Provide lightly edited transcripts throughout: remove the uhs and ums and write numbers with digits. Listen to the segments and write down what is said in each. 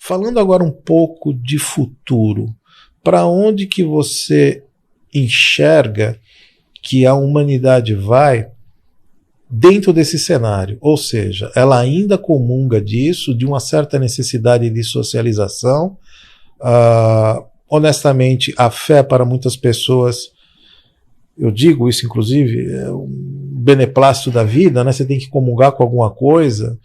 falando agora um pouco de futuro, para onde que você enxerga que a humanidade vai dentro desse cenário? Ou seja, ela ainda comunga disso, de uma certa necessidade de socialização. Honestamente, a fé para muitas pessoas, eu digo isso inclusive, é um beneplácito da vida, né? Você tem que comungar com alguma coisa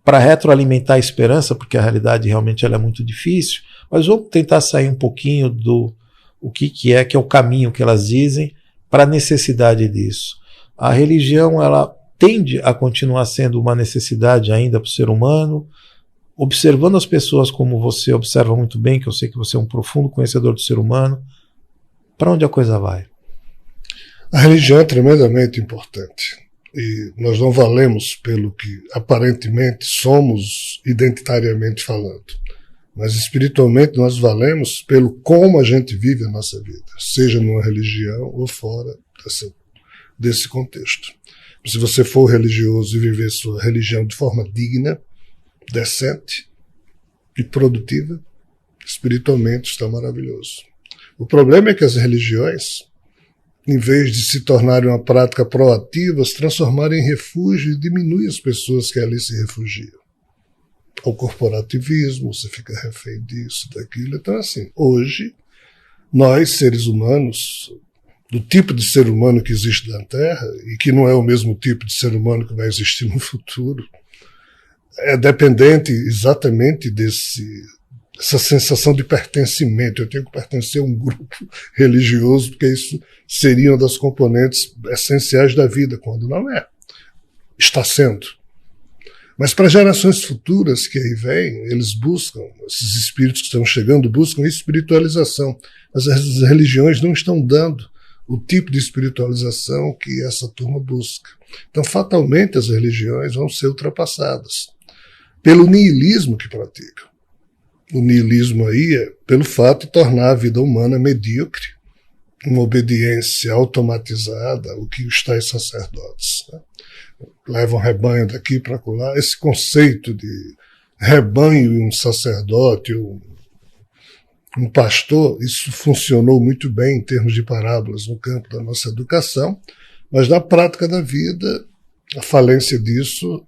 para retroalimentar a esperança, porque a realidade realmente ela é muito difícil. Mas vamos tentar sair um pouquinho do que é o caminho que elas dizem para a necessidade disso. A religião ela tende a continuar sendo uma necessidade ainda para o ser humano. Observando as pessoas como você observa muito bem, que eu sei que você é um profundo conhecedor do ser humano, para onde a coisa vai? A religião é tremendamente importante. E nós não valemos pelo que aparentemente somos identitariamente falando. Mas espiritualmente nós valemos pelo como a gente vive a nossa vida, seja numa religião ou fora desse contexto. Se você for religioso e viver sua religião de forma digna, decente e produtiva, espiritualmente está maravilhoso. O problema é que as religiões, em vez de se tornarem uma prática proativa, se transformarem em refúgio e diminuem as pessoas que ali se refugiam. O corporativismo, você fica refém disso, daquilo. Então, assim, hoje, nós, seres humanos, do tipo de ser humano que existe na Terra, e que não é o mesmo tipo de ser humano que vai existir no futuro, é dependente exatamente dessa sensação de pertencimento. Eu tenho que pertencer a um grupo religioso, porque isso seria uma das componentes essenciais da vida, quando não é. Está sendo. Mas para gerações futuras que aí vêm, eles buscam, esses espíritos que estão chegando, buscam espiritualização. Mas as religiões não estão dando o tipo de espiritualização que essa turma busca. Então, fatalmente, as religiões vão ser ultrapassadas pelo niilismo que praticam. O niilismo aí é pelo fato de tornar a vida humana medíocre, uma obediência automatizada, o que os tais sacerdotes, né? Levam rebanho daqui para lá. Esse conceito de rebanho e um sacerdote, um pastor, isso funcionou muito bem em termos de parábolas no campo da nossa educação, mas na prática da vida, a falência disso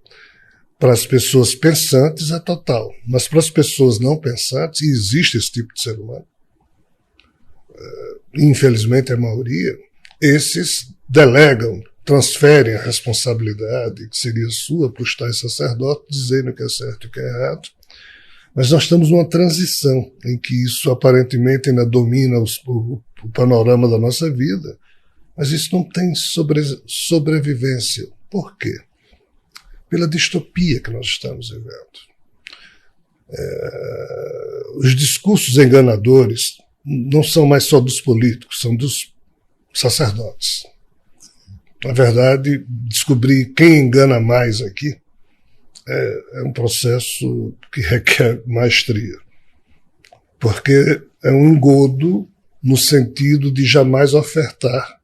para as pessoas pensantes é total. Mas para as pessoas não pensantes, e existe esse tipo de ser humano, infelizmente a maioria, esses delegam, transferem a responsabilidade, que seria sua, para os tais sacerdotes, dizendo o que é certo e o que é errado. Mas nós estamos numa transição em que isso aparentemente ainda domina o panorama da nossa vida, mas isso não tem sobrevivência. Por quê? Pela distopia que nós estamos vivendo. Os discursos enganadores não são mais só dos políticos, são dos sacerdotes. Na verdade, descobrir quem engana mais aqui é um processo que requer maestria. Porque é um engodo no sentido de jamais ofertar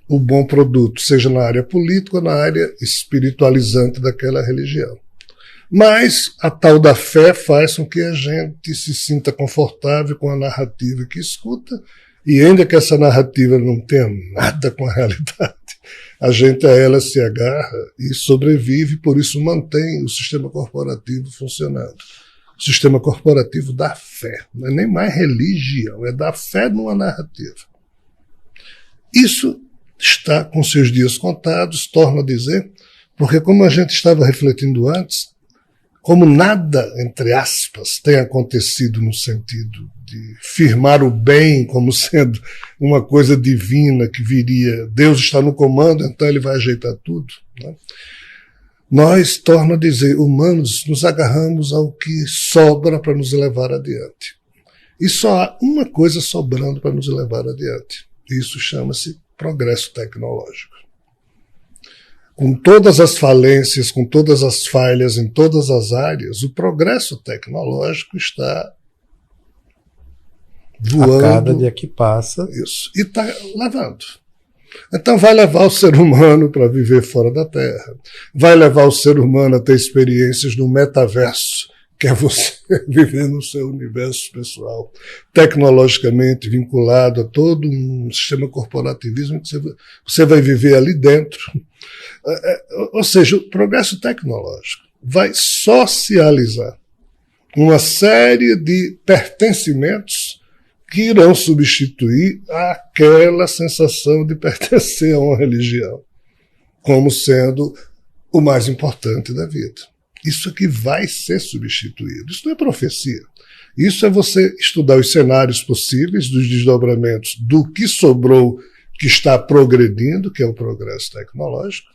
o bom produto, seja na área política ou na área espiritualizante daquela religião. Mas a tal da fé faz com que a gente se sinta confortável com a narrativa que escuta, e ainda que essa narrativa não tenha nada com a realidade, a gente a ela se agarra e sobrevive, por isso mantém o sistema corporativo funcionando. O sistema corporativo da fé, não é nem mais religião, é da fé numa narrativa. Isso está com seus dias contados, torno a dizer, porque como a gente estava refletindo antes, como nada, entre aspas, tem acontecido no sentido de firmar o bem como sendo uma coisa divina que viria, Deus está no comando, então ele vai ajeitar tudo, né? Nós, torno a dizer, humanos, nos agarramos ao que sobra para nos levar adiante. E só há uma coisa sobrando para nos levar adiante. Isso chama-se progresso tecnológico. Com todas as falências, com todas as falhas em todas as áreas, o progresso tecnológico está voando. A cada dia que passa. Isso. E está levando. Então vai levar o ser humano para viver fora da Terra. Vai levar o ser humano a ter experiências no metaverso, quer você viver no seu universo pessoal, tecnologicamente vinculado a todo um sistema corporativismo que você vai viver ali dentro. Ou seja, o progresso tecnológico vai socializar uma série de pertencimentos que irão substituir aquela sensação de pertencer a uma religião como sendo o mais importante da vida. Isso aqui vai ser substituído. Isso não é profecia. Isso é você estudar os cenários possíveis, dos desdobramentos do que sobrou, que está progredindo, que é o progresso tecnológico,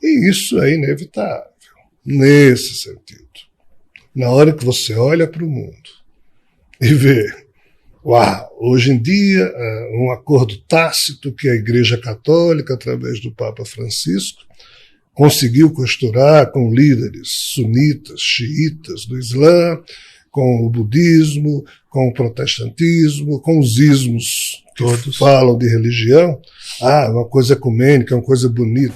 e isso é inevitável, nesse sentido. Na hora que você olha para o mundo e vê, uau, hoje em dia, um acordo tácito que a Igreja Católica, através do Papa Francisco, conseguiu costurar com líderes sunitas, xiitas do Islã, com o budismo, com o protestantismo, com os ismos que todos falam de religião. Uma coisa ecumênica, uma coisa bonita.